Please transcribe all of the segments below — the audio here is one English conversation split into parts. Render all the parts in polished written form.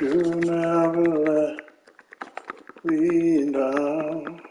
You never let me down.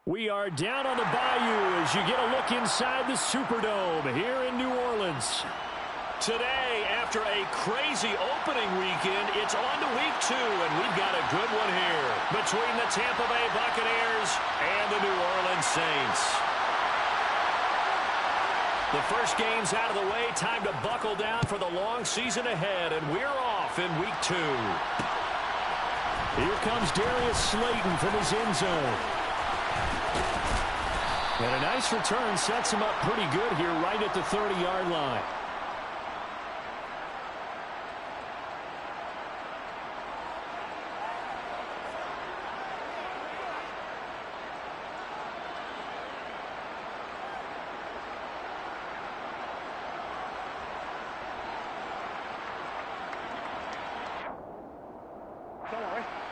We are down on the Bayou as you get a look inside the Superdome here in New Orleans. Today, after a crazy opening weekend, it's on to week 2, and we've got a good one here between the Tampa Bay Buccaneers and the New Orleans Saints. The first game's out of the way. Time to buckle down for the long season ahead, and we're off in week 2. Here comes Darius Slayton from his end zone. And a nice return sets him up pretty good here right at the 30-yard line.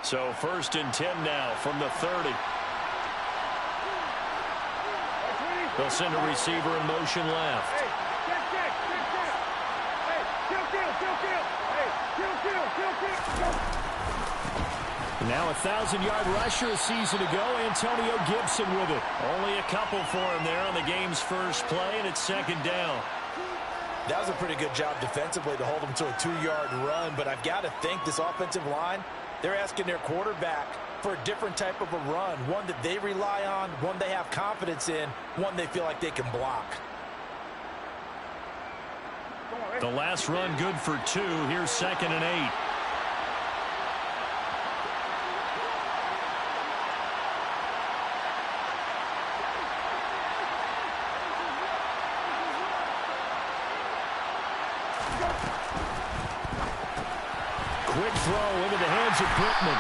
So first and 10 now from the 30. They'll send a receiver in motion left. Now a 1,000-yard rusher a season ago, Antonio Gibson with it. Only a couple for him there on the game's first play, and it's second down. That was a pretty good job defensively to hold him to a 2-yard run, but I've got to think this offensive line, they're asking their quarterback for a different type of a run, one that they rely on, one they have confidence in, one they feel like they can block. The last run good for 2. Here's second and 8. Quick throw into the hands of Pittman.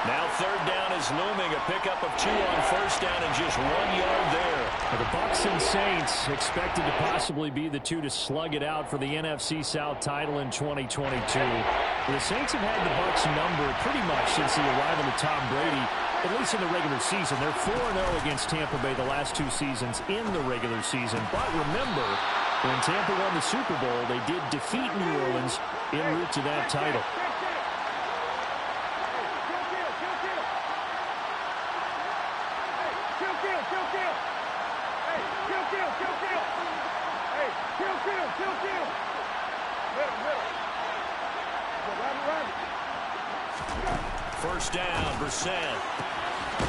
Now third down is looming. A pickup of 2 on first down and just 1 yard there. Well, the Bucs and Saints expected to possibly be the two to slug it out for the NFC South title in 2022. The Saints have had the Bucs number pretty much since the arrival of Tom Brady, at least in the regular season. They're 4-0 against Tampa Bay the last 2 seasons in the regular season. But remember, when Tampa won the Super Bowl, they did defeat New Orleans en route to that title. First down, Brissett.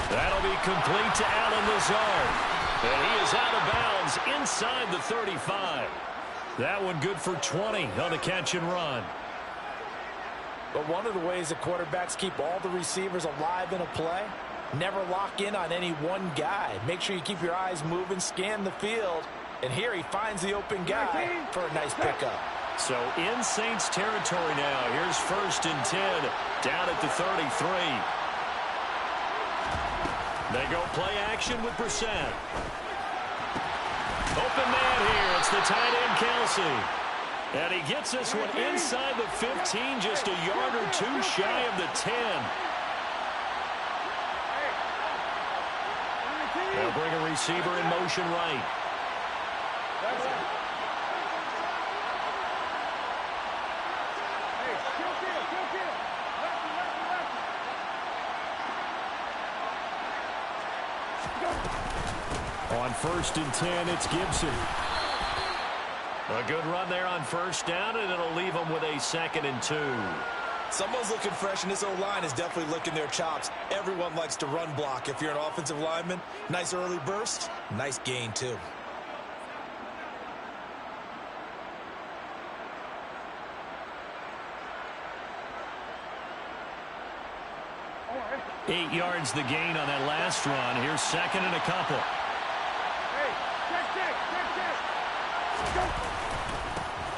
That'll be complete to Allen Lazard. And he is out of bounds inside the 35. That one good for 20 on the catch and run. But one of the ways that quarterbacks keep all the receivers alive in a play, never lock in on any one guy. Make sure you keep your eyes moving, scan the field. And here he finds the open guy for a nice pickup. So in Saints territory now. Here's first and 10 down at the 33. They go play action with Brissett. Open man here. It's the tight end, Kelsey. And he gets this one inside the 15, just a yard or 2 shy of the 10. They'll bring a receiver in motion right. On first and 10, it's Gibson. A good run there on first down, and it'll leave them with a second and 2. Someone's looking fresh, and this O-line is definitely licking their chops. Everyone likes to run block. If you're an offensive lineman, nice early burst, nice gain too. Right. 8 yards the gain on that last run. Here's second and a couple.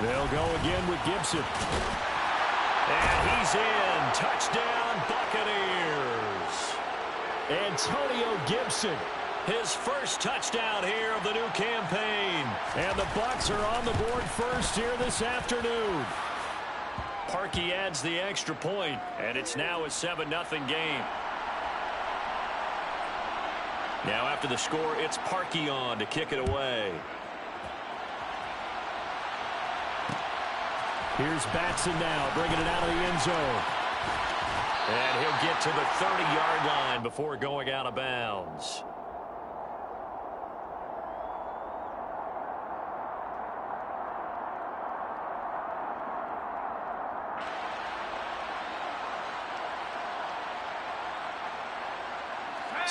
They'll go again with Gibson. And he's in. Touchdown, Buccaneers. Antonio Gibson, his first touchdown here of the new campaign. And the Bucs are on the board first here this afternoon. Parkey adds the extra point, and it's now a 7-0 game. Now after the score, it's Parkey on to kick it away. Here's Batson now, bringing it out of the end zone. And he'll get to the 30-yard line before going out of bounds.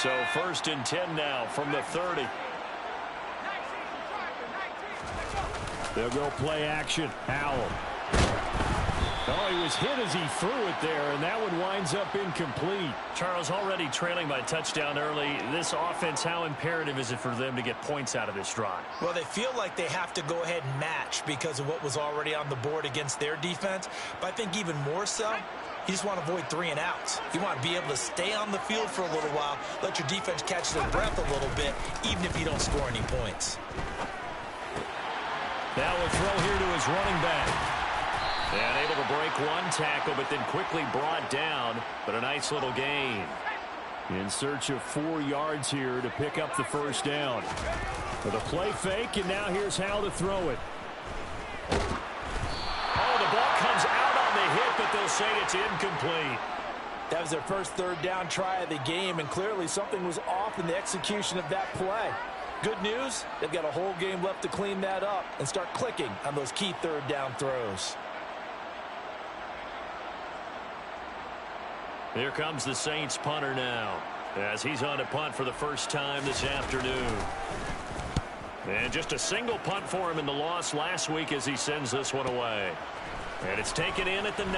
So 1st and 10 now from the 30. They'll go play action. Howell. Oh, he was hit as he threw it there, and that one winds up incomplete. Charles, already trailing by a touchdown early. This offense, how imperative is it for them to get points out of this drive? Well, they feel like they have to go ahead and match because of what was already on the board against their defense. But I think even more so, you just want to avoid 3 and outs. You want to be able to stay on the field for a little while, let your defense catch their breath a little bit, even if you don't score any points. Now a throw here to his running back. And able to break one tackle, but then quickly brought down. But a nice little gain. In search of 4 yards here to pick up the first down. With a play fake, and now here's how to throw it. Oh, the ball comes out on the hit, but they'll say it's incomplete. That was their first 3rd down try of the game, and clearly something was off in the execution of that play. Good news, they've got a whole game left to clean that up and start clicking on those key 3rd down throws. Here comes the Saints punter now, as he's on a punt for the first time this afternoon. And just a single punt for him in the loss last week as he sends this one away. And it's taken in at the 9.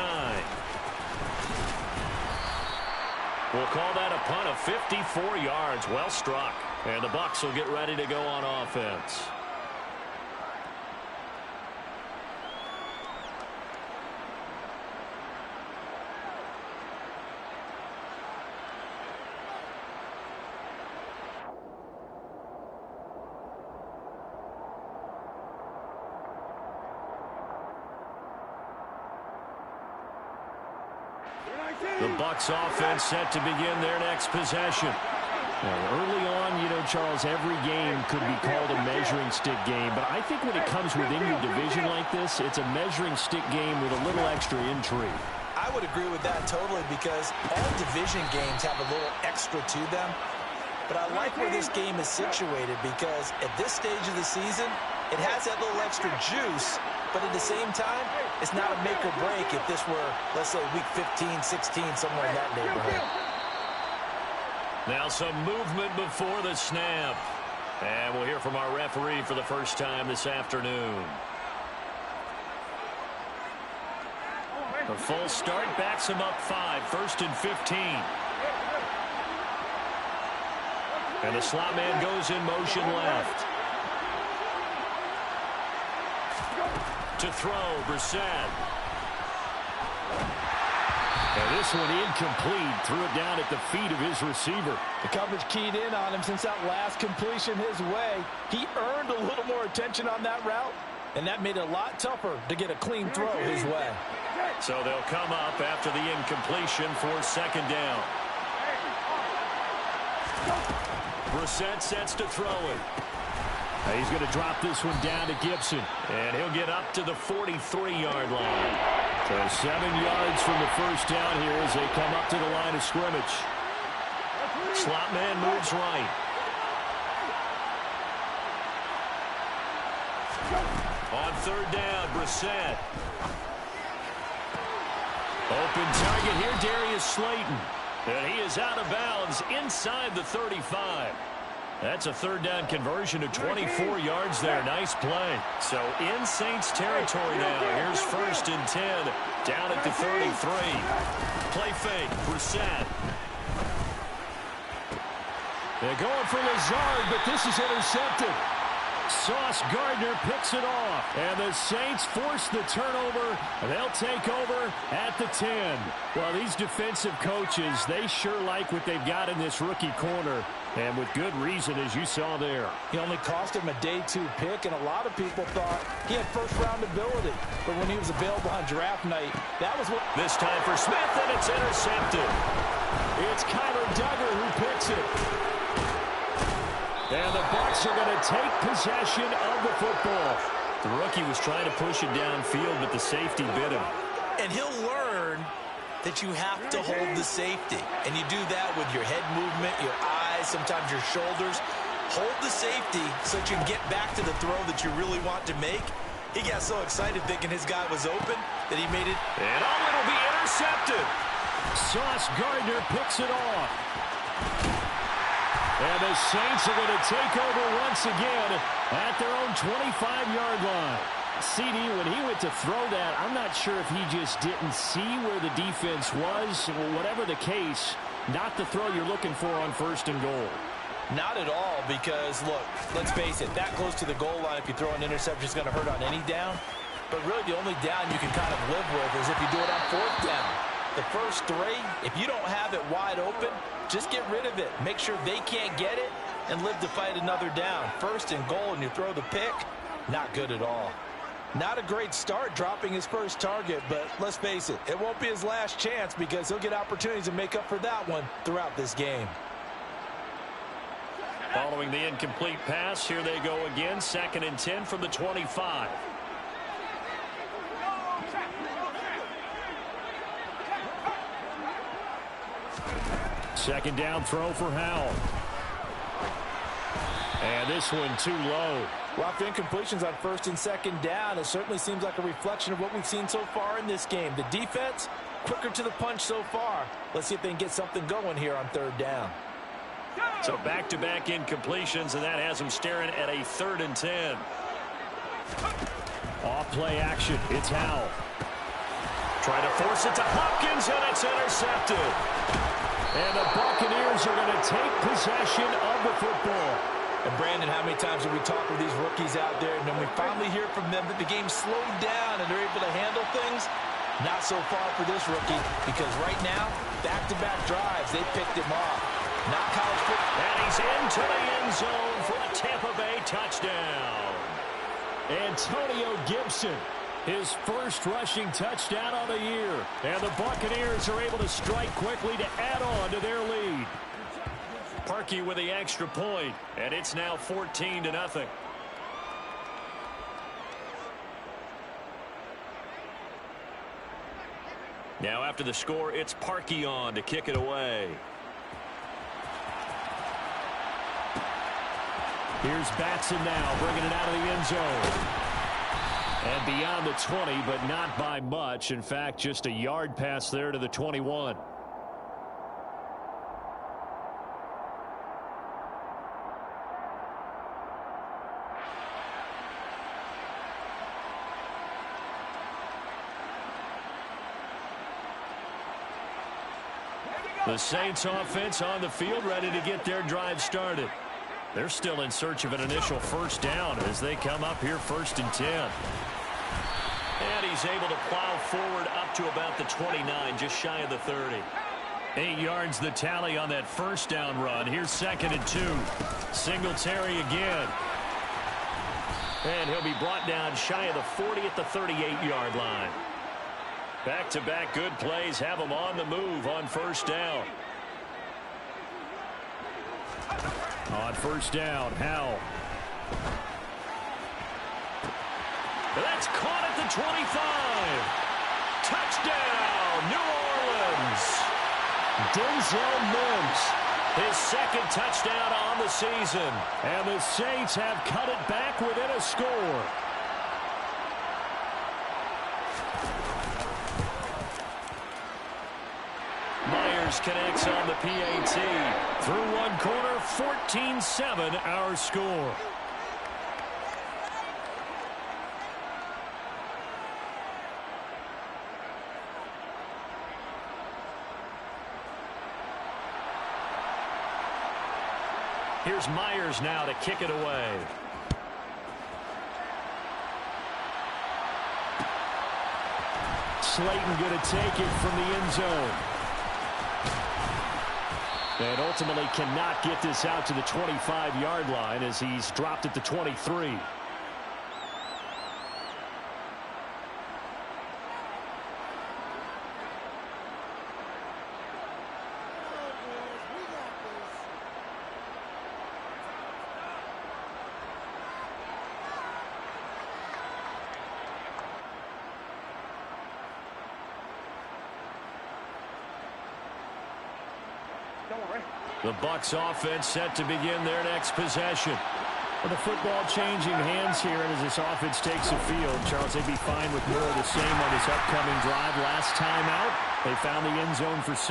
We'll call that a punt of 54 yards. Well struck. And the Bucs will get ready to go on offense. The Bucs offense set to begin their next possession. Well, early on, Charles, every game could be called a measuring stick game. But I think when it comes within your division like this, it's a measuring stick game with a little extra intrigue. I would agree with that totally because all division games have a little extra to them. But I like where this game is situated because at this stage of the season, it has that little extra juice. But at the same time, it's not a make or break if this were, let's say, week 15, 16, somewhere in that neighborhood. Now some movement before the snap. And we'll hear from our referee for the first time this afternoon. A full start backs him up 5, 1st and 15. And the slot man goes in motion left. To throw, Brissett. And this one incomplete. Threw it down at the feet of his receiver. The coverage keyed in on him since that last completion his way. He earned a little more attention on that route, and that made it a lot tougher to get a clean throw his way. So they'll come up after the incompletion for 2nd down. Brissett sets to throw it. He's going to drop this one down to Gibson. And he'll get up to the 43-yard line. So 7 yards from the first down here as they come up to the line of scrimmage. Slot man moves right. On 3rd down, Brissett. Open target here, Darius Slayton. And he is out of bounds inside the 35. That's a 3rd down conversion of 24 yards there. Nice play. So in Saints territory now. Here's 1st and 10 down at the 33. Play fake. Brissett. They're going for Lazard, but this is intercepted. Sauce Gardner picks it off. And the Saints force the turnover. And they'll take over at the 10. Well, these defensive coaches, they sure like what they've got in this rookie corner. And with good reason, as you saw there. He only cost him a day 2 pick, and a lot of people thought he had first-round ability. But when he was available on draft night, that was what... This time for Smith, and it's intercepted. It's Kyler Duggar who picks it. And the Bucs are going to take possession of the football. The rookie was trying to push it downfield, but the safety bit him. And he'll learn that you have to hold the safety. And you do that with your head movement, your eyes, sometimes your shoulders. Hold the safety so that you can get back to the throw that you really want to make. He got so excited thinking his guy was open that he made it. And it'll be intercepted. Sauce Gardner picks it off. And the Saints are going to take over once again at their own 25-yard line. CD, when he went to throw that, I'm not sure if he just didn't see where the defense was. Whatever the case, not the throw you're looking for on 1st and goal. Not at all, because, look, let's face it, that close to the goal line, if you throw an interception, is going to hurt on any down. But really, the only down you can kind of live with is if you do it on 4th down. The first 3, if you don't have it wide open, just get rid of it. Make sure they can't get it and live to fight another down. 1st and goal, and you throw the pick, not good at all. Not a great start dropping his first target, but let's face it, it won't be his last chance because he'll get opportunities to make up for that one throughout this game. Following the incomplete pass, here they go again, 2nd and 10 from the 25. Second down throw for Howell. And this one too low. Well, after incompletions on 1st and 2nd down, it certainly seems like a reflection of what we've seen so far in this game. The defense, quicker to the punch so far. Let's see if they can get something going here on 3rd down. So back-to-back incompletions, and that has them staring at a 3rd and 10. Off-play action. It's Howell. Trying to force it to Hopkins, and it's intercepted. And the Buccaneers are going to take possession of the football. And Brandon, how many times have we talked with these rookies out there, and then we finally hear from them that the game slowed down and they're able to handle things? Not so far for this rookie, because right now, back-to-back drives, they picked him off. Not college football. And he's into the end zone for a Tampa Bay touchdown. Antonio Gibson, his first rushing touchdown of the year. And the Buccaneers are able to strike quickly to add on to their lead. Parkey with the extra point, and it's now 14-0. Now after the score, it's Parkey on to kick it away. Here's Batson now, bringing it out of the end zone. And beyond the 20, but not by much. In fact, just a yard pass there to the 21. The Saints offense on the field, ready to get their drive started. They're still in search of an initial 1st down as they come up here 1st and 10. And he's able to plow forward up to about the 29, just shy of the 30. 8 yards the tally on that 1st down run. Here's 2nd and 2. Singletary again. And he'll be brought down shy of the 40 at the 38-yard line. Back-to-back good plays have them on the move on 1st down. On 1st down, Howell. That's caught at the 25. Touchdown, New Orleans. Denzel Mims, his 2nd touchdown on the season. And the Saints have cut it back within a score. Myers connects on the PAT. Through one corner, 14-7 our score. Here's Myers now to kick it away. Slayton going to take it from the end zone. And ultimately cannot get this out to the 25-yard line as he's dropped at the 23. The Bucs offense set to begin their next possession. Well, the football changing hands here, and as this offense takes the field, Charles, they'd be fine with more of the same on this upcoming drive. Last time out, They found the end zone for 6.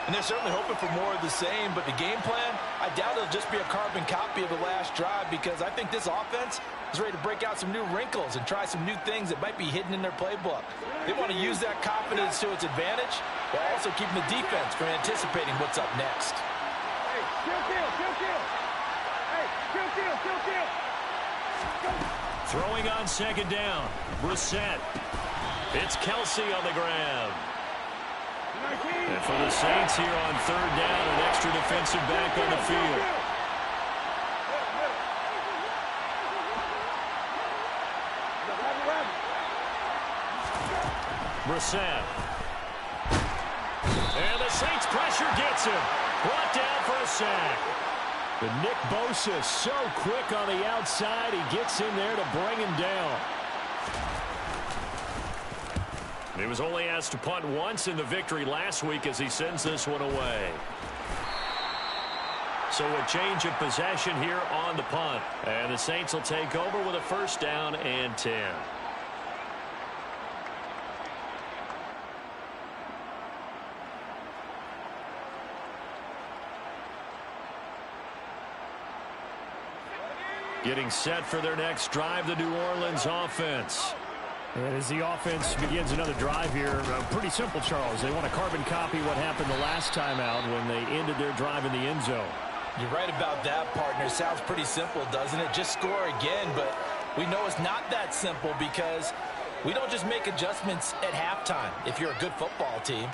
And they're certainly hoping for more of the same, but the game plan, I doubt it'll just be a carbon copy of the last drive, because I think this offense is ready to break out some new wrinkles and try some new things that might be hidden in their playbook. They want to use that confidence to its advantage, while also keeping the defense from anticipating what's up next. Hey, kill. Hey, kill. Throwing on second down. Brissett. It's Kelsey on the grab. And for the Saints here on third down, an extra defensive back on the field. Brissett. And the Saints pressure gets him. Brought down for a sack. But Nick Bosa so quick on the outside, he gets in there to bring him down. He was only asked to punt once in the victory last week as he sends this one away. So a change of possession here on the punt. And the Saints will take over with a first down and 10. Getting set for their next drive, the New Orleans offense. And as the offense begins another drive here, pretty simple, Charles. They want to carbon copy what happened the last time out when they ended their drive in the end zone. You're right about that, partner. Sounds pretty simple, doesn't it? Just score again, but we know it's not that simple because we don't just make adjustments at halftime if you're a good football team.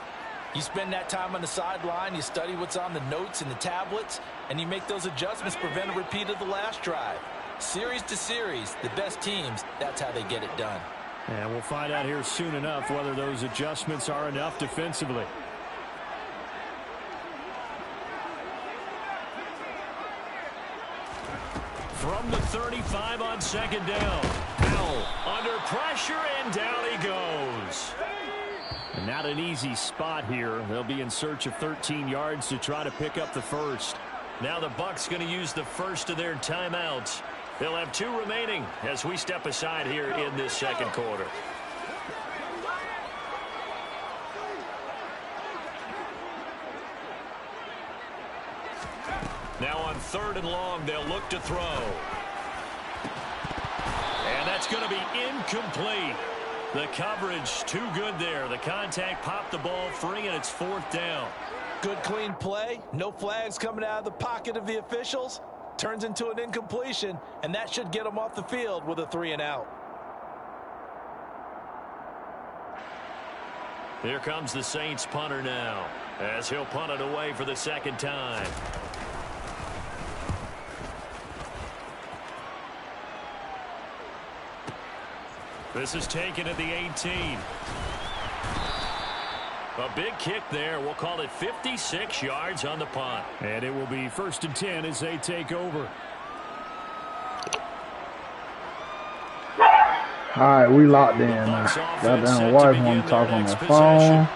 You spend that time on the sideline, you study what's on the notes and the tablets, and you make those adjustments to prevent a repeat of the last drive. Series to series, the best teams, that's how they get it done. And we'll find out here soon enough whether those adjustments are enough defensively. From the 35 on second down. Bell under pressure, and down he goes. And not an easy spot here. They'll be in search of 13 yards to try to pick up the first. Now the Bucs going to use the first of their timeouts. They'll have 2 remaining as we step aside here in this second quarter. Now on third and long, they'll look to throw. And that's going to be incomplete. The coverage too good there. The contact popped the ball free, and it's 4th down. Good, clean play. No flags coming out of the pocket of the officials. Turns into an incompletion, and that should get them off the field with a 3-and-out. Here comes the Saints punter now, as he'll punt it away for the second time. This is taken at the 18. A big kick there. We'll call it 56 yards on the punt. And it will be 1st and 10 as they take over. All right, we locked in. Goddamn wife want to talk on the phone.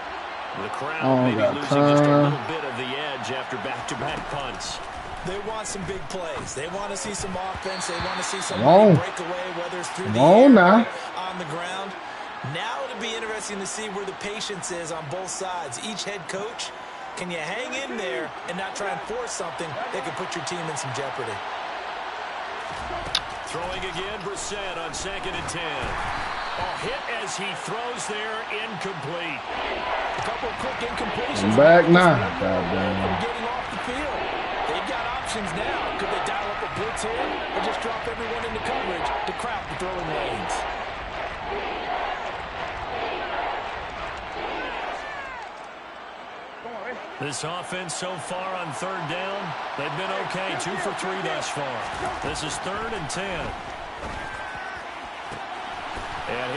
The crowd may be losing just a little bit of the edge after back-to-back punts. They want some big plays. They want to see some offense. They want to see somebody break away, whether it's through the air or on the ground. Now it'll be interesting to see where the patience is on both sides. Each head coach, can you hang in there and not try and force something that could put your team in some jeopardy? Throwing again, Brissett on 2nd and 10. A hit as he throws there, incomplete. A couple of quick incompletions. Back now. Getting off the field. They've got options now. Could they dial up a blitz here or just drop everyone into coverage to crowd the throwing lanes? This offense so far on third down, they've been okay. 2 for 3 thus far. This is 3rd and 10. And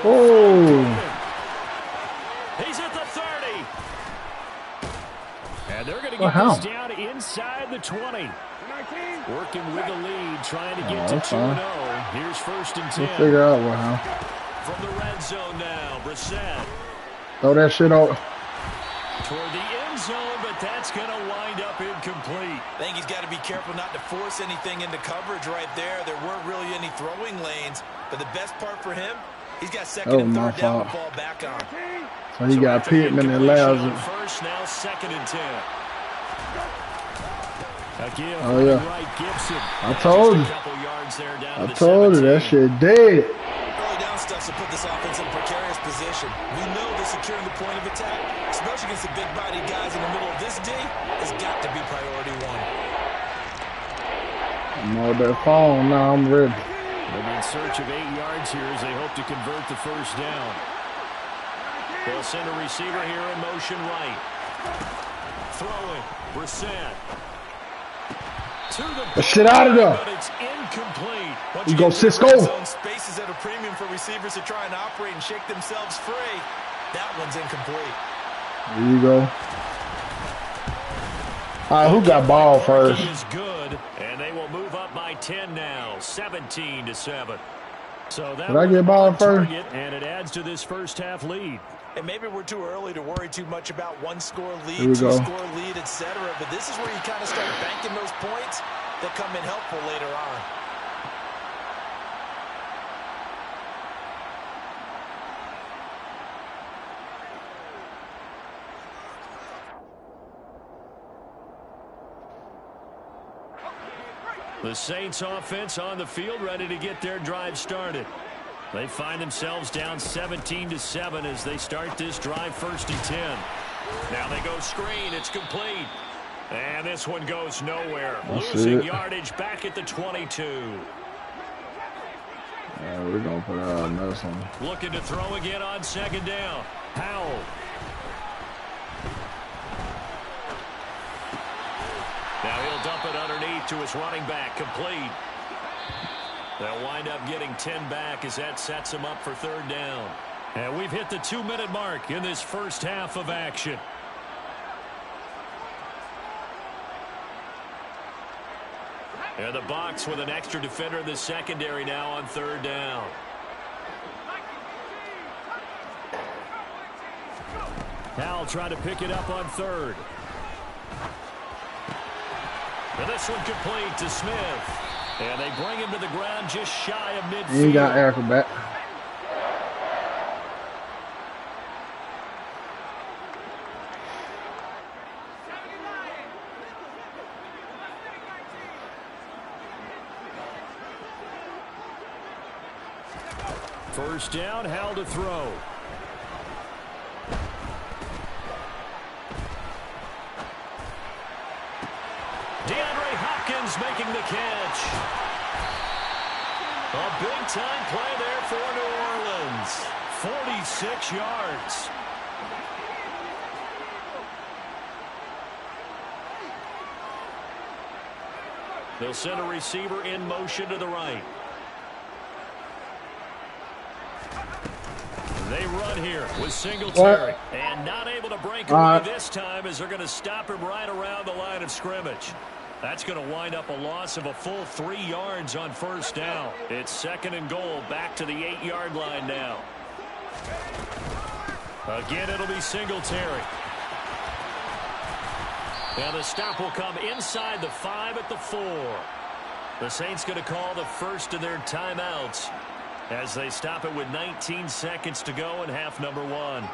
he's at the 30. And they're going to get this down inside the 20. Working with the lead, trying to get to 2-0. Here's 1st and 10. We'll figure out what, huh? From the red zone now, Brissett. Throw that shit out. Toward the end zone, but that's going to wind up incomplete. I think he's got to be careful not to force anything into coverage right there. There weren't really any throwing lanes, but the best part for him, he's got 2nd and 3rd down to fall back on. So he got Pittman and Lazard. First, now 2nd and 10. Oh, yeah. I told you. I told you that shit dead. Early down stuff to put this offense in a precarious position. We know that securing the point of attack, especially against the big-bodied guys in the middle of this D, has got to be priority one. I'm on that phone now. I'm ready. They'll be in search of 8 yards here as they hope to convert the first down. They'll send a receiver here in motion right. Throwing. Brissett. Shit out of there. But it's incomplete. You go Cisco. Spaces at a premium for receivers to try and operate and shake themselves free. That one's incomplete. There you go. All right, who got ball first? Is good, and they will move up by 10 now, 17-7. So that did I get ball first? And it adds to this first half lead. And maybe we're too early to worry too much about one-score lead, two-score lead, etc. But this is where you kind of start banking those points that come in helpful later on. The Saints offense on the field, ready to get their drive started. They find themselves down 17-7 as they start this drive 1st and 10. Now they go screen. It's complete. And this one goes nowhere. Losing yardage back at the 22. Yeah, we're going to put out another one. Looking to throw again on 2nd down. Howell. Now he'll dump it underneath to his running back. Complete. They'll wind up getting 10 back as that sets them up for 3rd down. And we've hit the 2-minute mark in this first half of action. And the box with an extra defender in the secondary now on 3rd down. Howell trying to pick it up on 3rd. And this one complete to Smith. And they bring him to the ground just shy of midfield. He got Erica back. First down, Howell to throw. DeAndre Hopkins making the catch. A big-time play there for New Orleans. 46 yards. They'll send a receiver in motion to the right. They run here with Singletary. And not able to break away this time as they're going to stop him right around the line of scrimmage. That's going to wind up a loss of a full 3 yards on 1st down. It's 2nd and goal, back to the 8-yard line now. Again, it'll be Singletary. Now the stop will come inside the 5 at the 4. The Saints going to call the first of their timeouts as they stop it with 19 seconds to go in half number 1.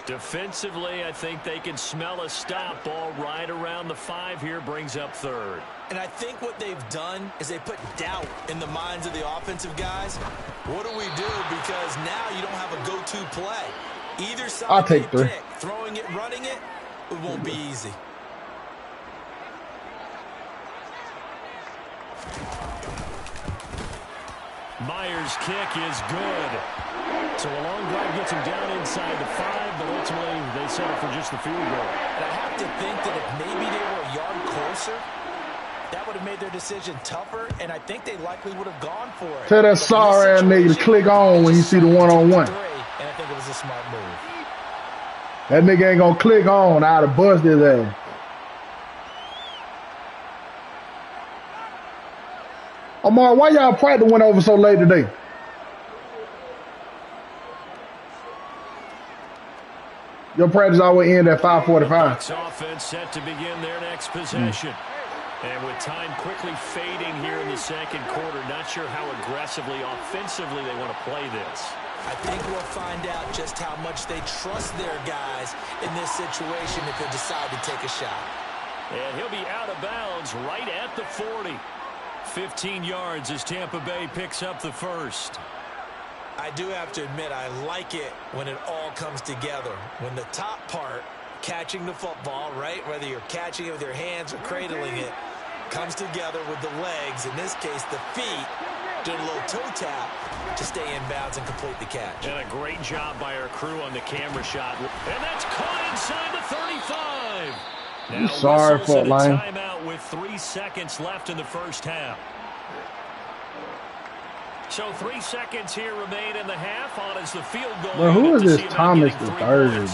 Defensively, I think they can smell a stop ball right around the 5 here, brings up 3rd. And I think what they've done is they put doubt in the minds of the offensive guys. What do we do? Because now you don't have a go-to play. Either side I'll take 3. Pick, throwing it, running it, it won't be easy. Myers' kick is good. So a long drive gets him down inside the 5, but ultimately they settle for just the field goal. And I have to think that if maybe they were a yard closer, that would have made their decision tougher, and I think they likely would have gone for it. Tell that sorry ass nigga to click on when you see the one-on-one. And I think it was a smart move. That nigga ain't gonna click on. I'd have bust his ass. Omar, why y'all practice went over so late today? Your practice always end at 5:45. Offense set to begin their next possession. And with time quickly fading here in the second quarter, not sure how aggressively, offensively they want to play this. I think we'll find out just how much they trust their guys in this situation if they decide to take a shot. And he'll be out of bounds right at the 40. 15 yards as Tampa Bay picks up the first. I do have to admit, I like it when it all comes together. When the top part, catching the football, right, whether you're catching it with your hands or cradling it, comes together with the legs, in this case the feet, doing a little toe tap to stay in bounds and complete the catch. And a great job by our crew on the camera shot. And that's caught inside the 35. I'm sorry, Fort Line. Timeout with 3 seconds left in the first half. So 3 seconds here remain in the half on as the field goal. Bro, who is this Thomas the third?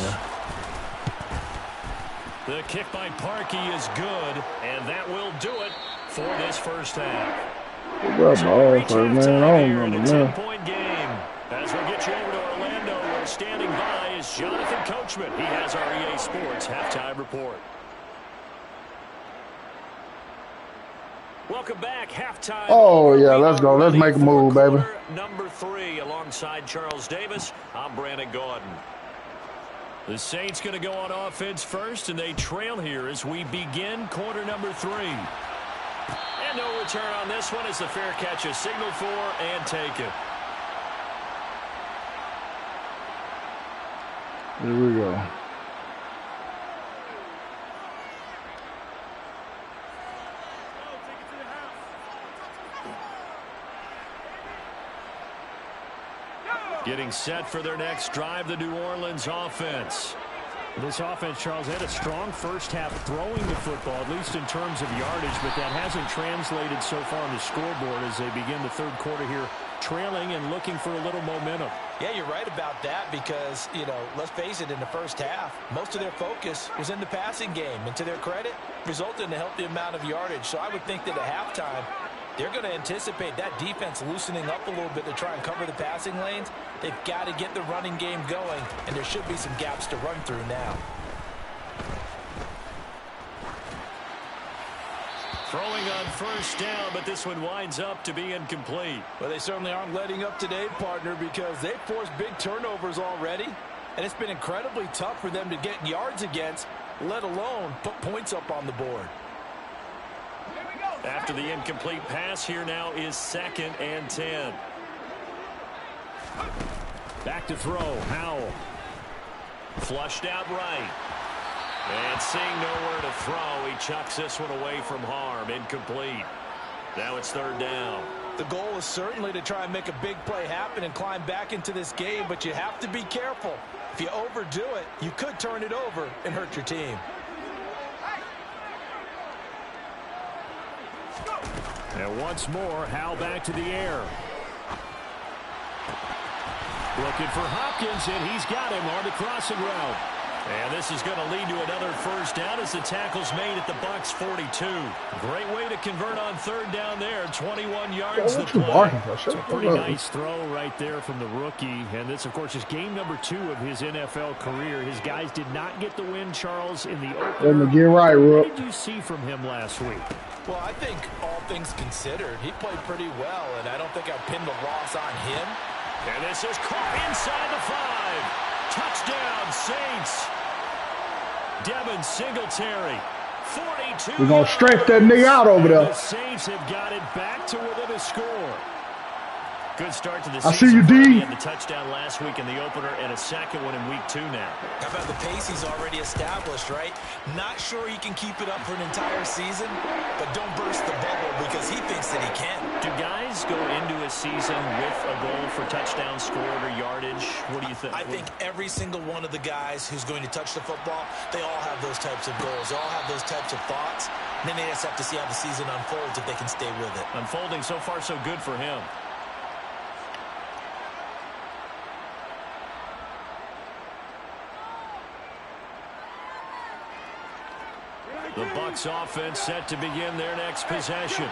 The kick by Parkey is good, and that will do it for this first half. What's up, ball for man? I don't remember, man. 10-point game. As we get you over to Orlando, where standing by is Jonathan Coachman. He has our EA Sports halftime report. Welcome back, halftime. Oh, yeah, let's go. Let's make a move, baby. Number 3, alongside Charles Davis, I'm Brandon Gaudin. The Saints going to go on offense first, and they trail here as we begin quarter number 3. And no return on this one as the fair catch is signaled for and taken. Here we go. Getting set for their next drive, the New Orleans offense. This offense, Charles, had a strong first half throwing the football, at least in terms of yardage, but that hasn't translated so far on the scoreboard as they begin the third quarter here, trailing and looking for a little momentum. Yeah, you're right about that because, you know, let's face it, in the first half, most of their focus was in the passing game. And to their credit, resulted in a healthy amount of yardage. So I would think that at halftime, they're going to anticipate that defense loosening up a little bit to try and cover the passing lanes. They've got to get the running game going, and there should be some gaps to run through now. Throwing on first down, but this one winds up to be incomplete. Well, they certainly aren't letting up today, partner, because they've forced big turnovers already, and it's been incredibly tough for them to get yards against, let alone put points up on the board. After the incomplete pass, here now is 2nd and 10. Back to throw, Howell. Flushed out right. And seeing nowhere to throw, he chucks this one away from harm. Incomplete. Now it's 3rd down. The goal is certainly to try and make a big play happen and climb back into this game, but you have to be careful. If you overdo it, you could turn it over and hurt your team. And once more, Howell back to the air. Looking for Hopkins, and he's got him on the crossing route. And this is going to lead to another first down as the tackle's made at the Bucs 42. Great way to convert on 3rd down there. 21 yards the play. It's a pretty nice throw right there from the rookie. And this, of course, is game number 2 of his NFL career. His guys did not get the win, Charles, in the opener. Let me get right, Rook. What did you see from him last week? Well, I think all things considered, he played pretty well, and I don't think I'd pin the loss on him. And this is caught inside the 5. Touchdown, Saints. Devin Singletary, 42. We're going to stretch that nigga out over there. The Saints have got it back to within a score. Good start to the I season. see you, D. He had the touchdown last week in the opener and a second one in week 2 now. How about the pace he's already established, right? Not sure he can keep it up for an entire season, but don't burst the bubble because he thinks that he can. Do guys go into a season with a goal for touchdown scored or yardage? What do you think? I think every single one of the guys who's going to touch the football, they all have those types of goals. They all have those types of thoughts. And then they just have to see how the season unfolds if they can stay with it. Unfolding so far so good for him. The Bucs offense set to begin their next possession.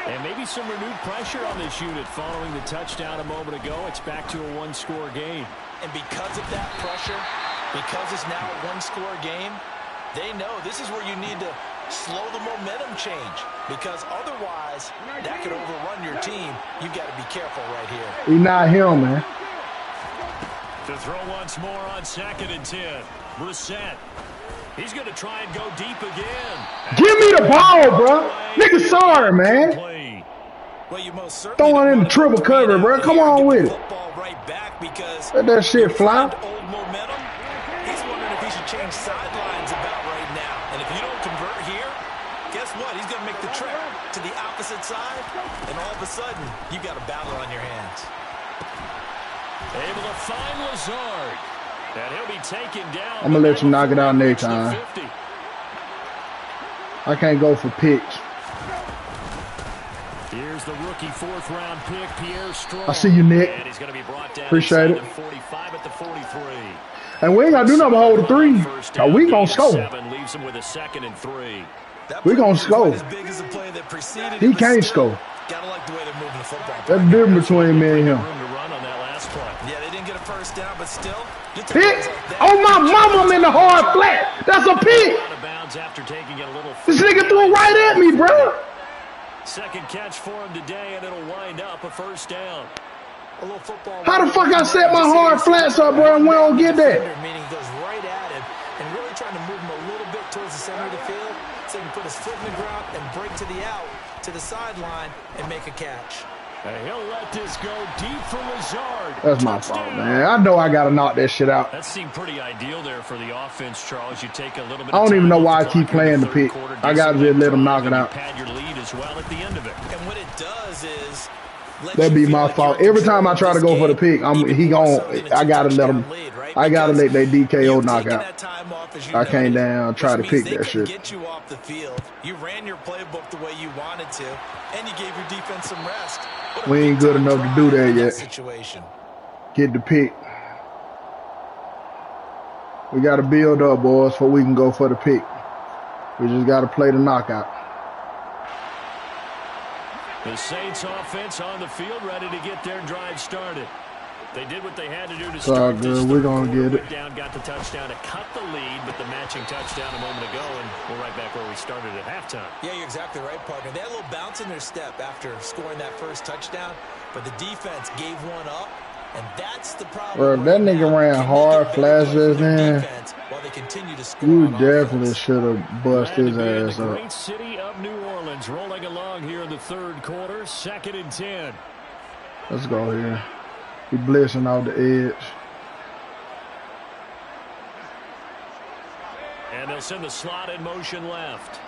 And maybe some renewed pressure on this unit following the touchdown a moment ago. It's back to a 1-score game. And because of that pressure, because it's now a 1-score game, they know this is where you need to slow the momentum change. Because otherwise, that could overrun your team. You've got to be careful right here. He's not him, man. To throw once more on 2nd and 10. Brissett. He's going to try and go deep again. Give me the ball, bro. Nigga, sorry, man. Well, you most certainly throwing in the triple cover, bro. Come on with it. Right back because let that shit fly. Old momentum. He's wondering if he should change sidelines about right now. And if you don't convert here, guess what? He's going to make the trip to the opposite side, and all of a sudden, you got a battle on your hands. Able to find Lazard. And he'll be taken down. I'm going to let you knock it out next time. I can't go for picks. Here's the rookie 4th-round pick, Pierre Strong. I see you, Nick. And he's going to be brought down. Appreciate it. 45 at the 43. And we ain't got to do nothing but hold the 3. Now, we going to score. Leaves him with a 2nd and 3. We going to score. He can't score. Gotta like the way they're moving the football. That's the difference between me and him. Yeah, they didn't get a first down, but still. Pick? Oh, my mama, I'm in the hard flat. That's a pick. This nigga threw it right at me, bro. Second catch for him today, and it'll wind up a 1st down. A little football. How the fuck I set my hard flats up, bro, and we don't get that? Meaning he goes right at him and really trying to move him a little bit towards the center of the field so he can put his foot in the ground and break to the out, to the sideline, and make a catch. And he'll let this go deep for Lazard. That's my fault, man. I know I got to knock that shit out. That seemed pretty ideal there for the offense, Charles. You take a little bit. I don't even know why I keep playing the pick. I got to just let him knock it out. Pad your lead as well at the end of it. And what it does is that'd be my fault. Every time I try to go for the pick, I gotta let him. I gotta let that DKO knock out. I can't down try to pick that shit. Get you off the field. You ran your playbook the way you wanted to, and you gave your defense some rest. We ain't good enough to do that yet. Get the pick. We got to build up, boys, before we can go for the pick. We just got to play the knockout. The Saints offense on the field, ready to get their drive started. They did what they had to do to start this. We're going to get it. Down, got the touchdown to cut the lead, but the matching touchdown a moment ago, and we're right back where we started at halftime. Yeah, you're exactly right, partner. They had a little bounce in their step after scoring that first touchdown, but the defense gave one up, and that's the problem. Bro, if that nigga ran hard flashes, man, you definitely should have busted his ass up. Great city of New Orleans rolling along here in the 3rd quarter, 2nd and 10. Let's go here. He blitzing off the edge. And they'll send the slot in motion left.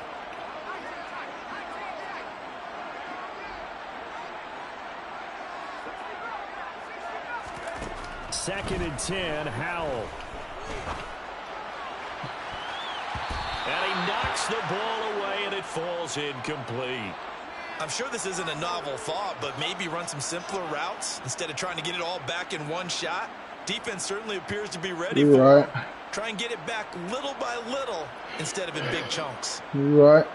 Second and 10, Howell. And he knocks the ball away, and it falls incomplete. I'm sure this isn't a novel thought, but maybe run some simpler routes instead of trying to get it all back in one shot. Defense certainly appears to be ready for it. Try and get it back little by little instead of in big chunks. You're right.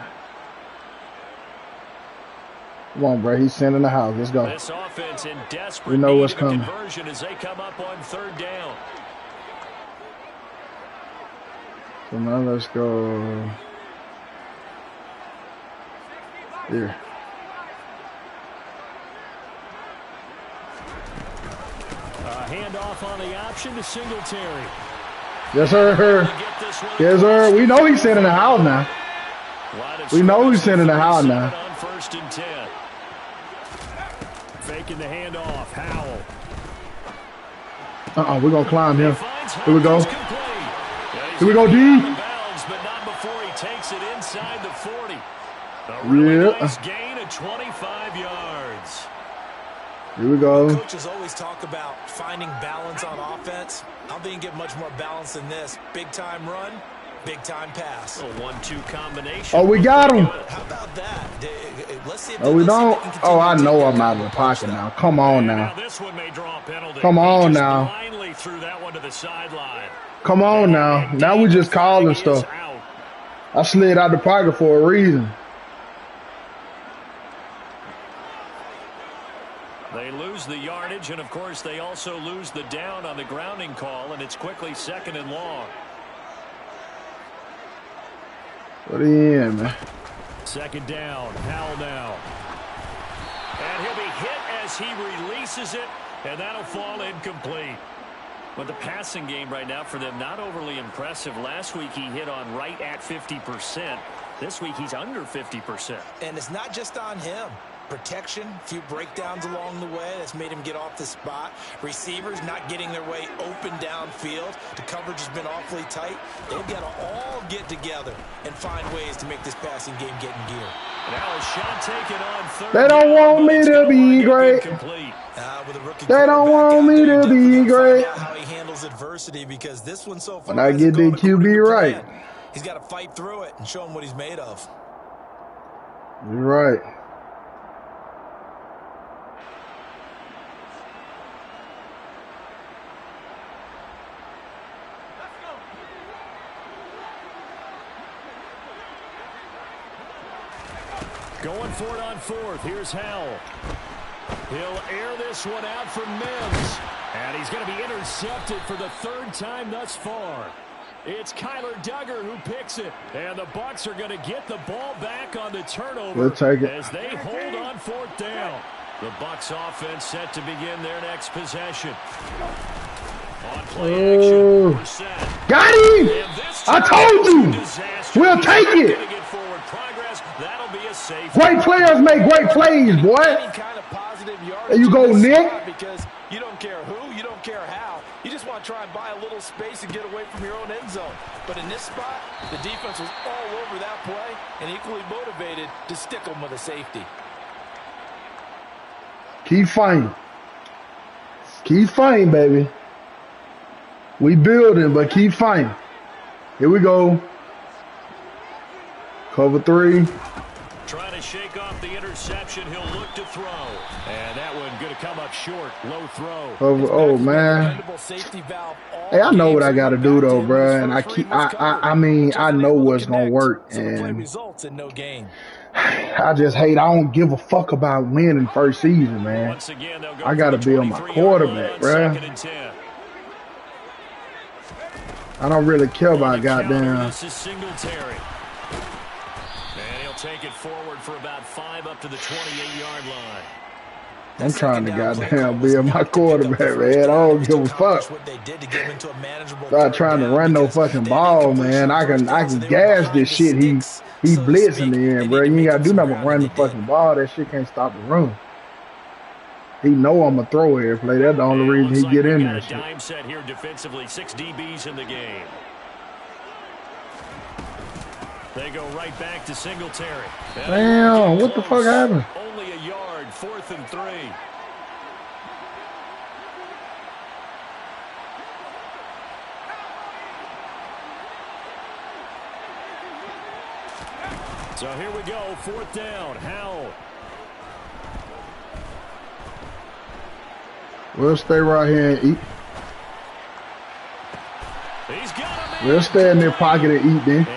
Come on, bro. He's sending the house. Let's go. This offense in desperate we know what's coming. Conversion as they come up on 3rd down. So now let's go here. Handoff on the option to Singletary. Yes, sir. Yes, sir. We know he's sending the house now. We know he's sending the house now. On 1st and 10. Faking the handoff. Howell. We're going to climb him. Here we go. Here we go, D. But not before he takes it inside the 40. A really nice gain of 25 yards. Here we go. Coaches always talk about finding balance on offense. I don't think you get much more balance than this. Big time run, big time pass. A 1-2 combination. Oh, we got him. How about that? Let's see if we don't. Oh, I know I'm out of the pocket now. Come on now. This one may draw a penalty. Come on now. Finally threw that one to the sideline. Come on now. Now we just calling stuff. I slid out the pocket for a reason. They lose the yardage, and of course they also lose the down on the grounding call, and it's quickly 2nd and long. What are you in, man? 2nd down, Howell now. And he'll be hit as he releases it, and that'll fall incomplete. Well, the passing game right now for them, not overly impressive. Last week he hit on right at 50%. This week he's under 50%. And it's not just on him. Protection, a few breakdowns along the way that's made him get off the spot. Receivers not getting their way open downfield. The coverage has been awfully tight. They've got to all get together and find ways to make this passing game get in gear. Now a shot taken on third. They don't want me to be great. They don't want me to be great. How he handles adversity, because this one so far, when I get the QB right, he's got to fight through it and show him what he's made of. You're right. Going for it on fourth. Here's Howell. He'll air this one out for Mims. And he's going to be intercepted for the third time thus far. It's Kyler Duggar who picks it. And the Bucs are going to get the ball back on the turnover. We'll take it. As they hold on fourth down. The Bucs offense set to begin their next possession. On play action. We're set. Got him! I told you! We'll take it! That'll be a safe. Great players make great plays, boy. Any kind of positive yardage. There you go, Nick. Because you don't care who, you don't care how. You just want to try and buy a little space and get away from your own end zone. But in this spot, the defense was all over that play and equally motivated to stick them with a safety. Keep fighting. Keep fighting, baby. We building, but keep fighting. Here we go. Cover 3. Trying to shake off the interception. He'll look to throw. And that one going to come up short. Low throw. Oh man. Hey, I know what I got to do though, bro. And I mean, I know what's going to work. And I just hate, I don't give a fuck about winning first season, man. I got to build my quarterback, bro. I don't really care about goddamn. Take it forward for about 5 up to the 28-yard line. I'm trying to goddamn build my quarterback, man. I don't give a fuck. Start trying to run no fucking ball, man. I can gas this shit. He blitzing the end, bro. You ain't gotta do nothing but run the fucking ball. That shit can't stop the run. He know I'm a throw every play. That's the only reason he get in there. Dime set here defensively. 6 DBs in the game. They go right back to Singletary. Damn, what the fuck happened? Only a yard, 4th and 3. So here we go, 4th down. Howell. We'll stay right here and eat. He's got him. We'll stay in their pocket and eat then.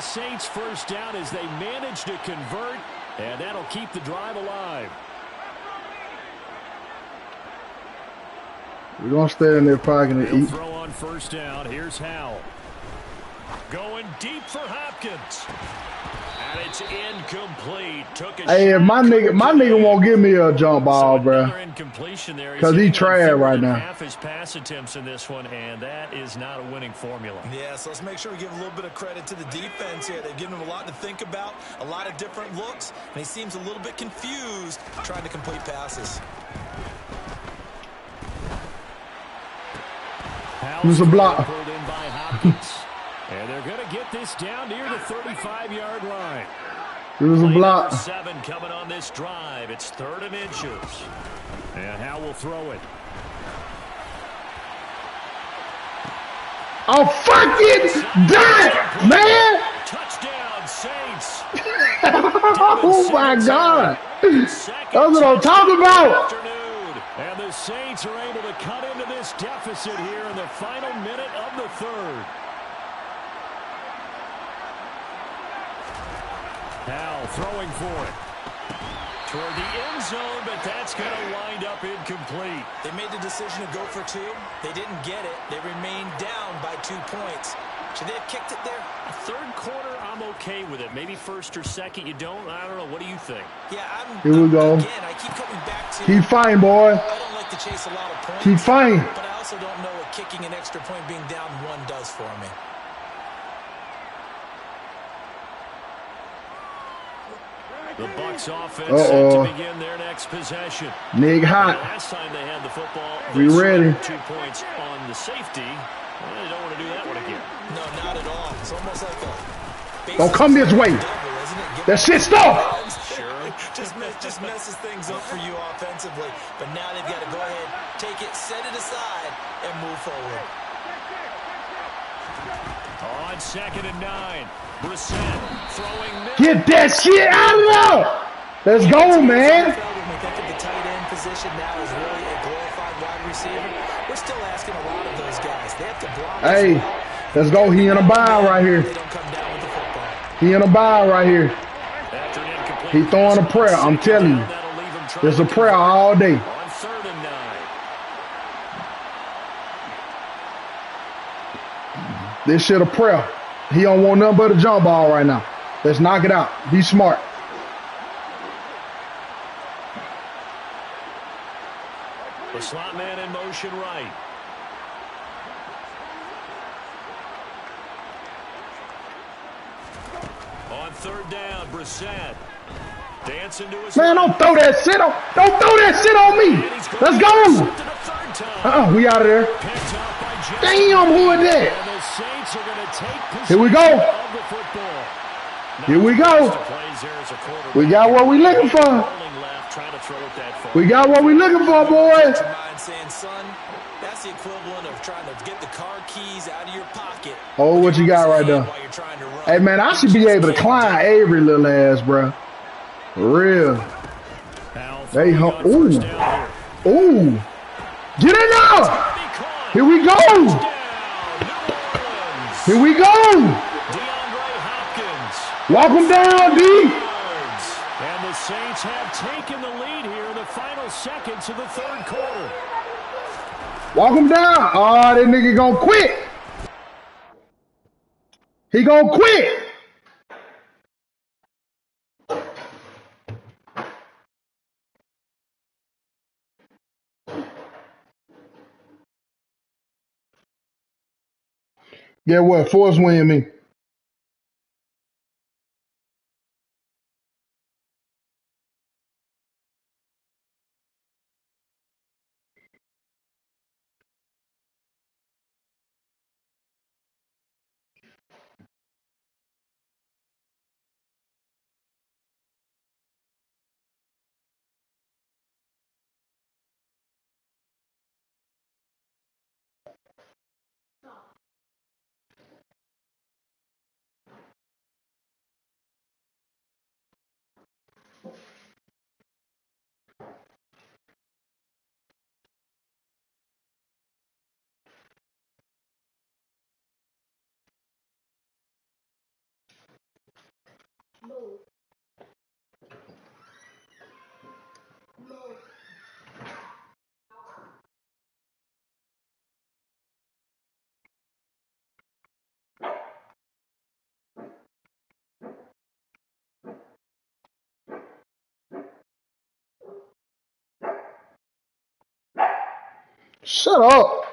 Saints first down as they manage to convert, and that'll keep the drive alive. We're going to stay in their pocket and eat. Throw on first down. Here's Howell. Going deep for Hopkins. And it's incomplete. Hey, if my nigga won't give me a jump ball, bro. Because he trash right now. Half his pass attempts in this one, and that is not a winning formula. Yeah, so let's make sure we give a little bit of credit to the defense here. They've given him a lot to think about, a lot of different looks, and he seems a little bit confused trying to complete passes. Here's a block. And they're going to get this down near the 35-yard line. Here's a block. 7 coming on this drive. It's 3rd and inches. And Howell will throw it. Oh, fuck it! Done, man! Touchdown, Saints. Oh, my God. That's what I'm talking about. And the Saints are able to cut into this deficit here in the final minute of the 3rd. Howell throwing for it. Toward the end zone, but that's going to wind up incomplete. They made the decision to go for 2. They didn't get it. They remained down by 2 points. Should they have kicked it there? Third quarter, I'm okay with it. Maybe first or second, you don't. I don't know. What do you think? Yeah, Here we go. Again, I keep coming back to. Keep fighting, boy. I don't like to chase a lot of points. Keep fighting. But I also don't know what kicking an extra point being down 1 does for me. The Bucs offense set to begin their next possession. Nig hot. Last time they had the football, we ready. 2 points on the safety. Well, they don't want to do that one again. No, not at all. It's almost like a... Don't come this way. That shit stop. Sure. just messes things up for you offensively. But now they've got to go ahead, take it, set it aside, and move forward. On 2nd and 9. Brissett throwing. Get that shit out of there. Let's go, man. We think of the tight end position now as really a glorified wide receiver. We're still asking a lot of those guys. They have to block. Hey, let's go. He in a bye right here. They don't come down with the football. He in a bye right here. He throwing a prayer. I'm telling you. There's a prayer all day. On 3rd and 9. This shit a prayer. He don't want nothing but a jump ball right now. Let's knock it out. Be smart. The slot man in motion right. On 3rd down, Brissett. Dancing to his Man, don't throw that shit on. Don't throw that shit on me. Let's go. We out of there. Damn, who is that? Here we go. Here we go. We got what we looking for. We got what we looking for, boys. That's the equivalent of trying to get the car keys out of your pocket. Oh, what you got right there? Hey, man, I should be able to climb Avery little ass, bro. For real. They ooh. Ooh. Get in there. Here we go. Here we go. Walk him down, D. And the Saints have taken the lead here in the final seconds of the 3rd quarter. Walk him down. Oh, that nigga gonna quit. He gonna quit. Yeah, what? Force win me. Shut up.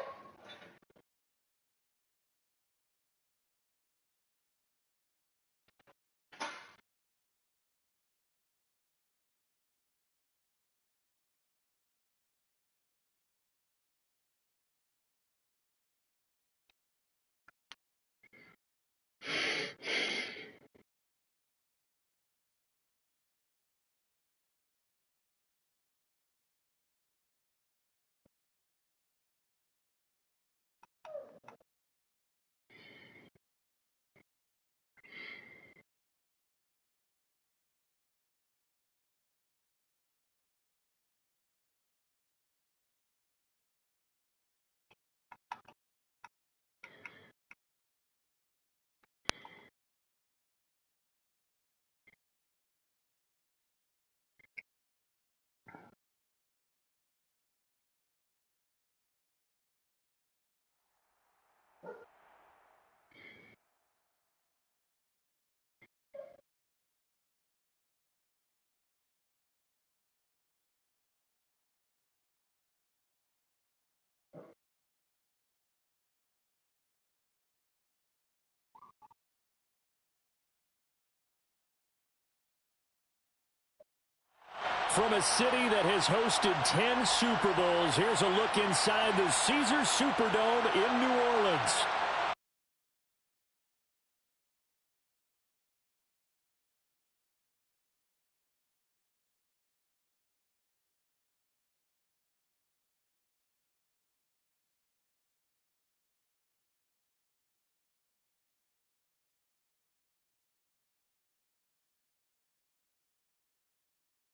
From a city that has hosted 10 Super Bowls, here's a look inside the Caesars Superdome in New Orleans.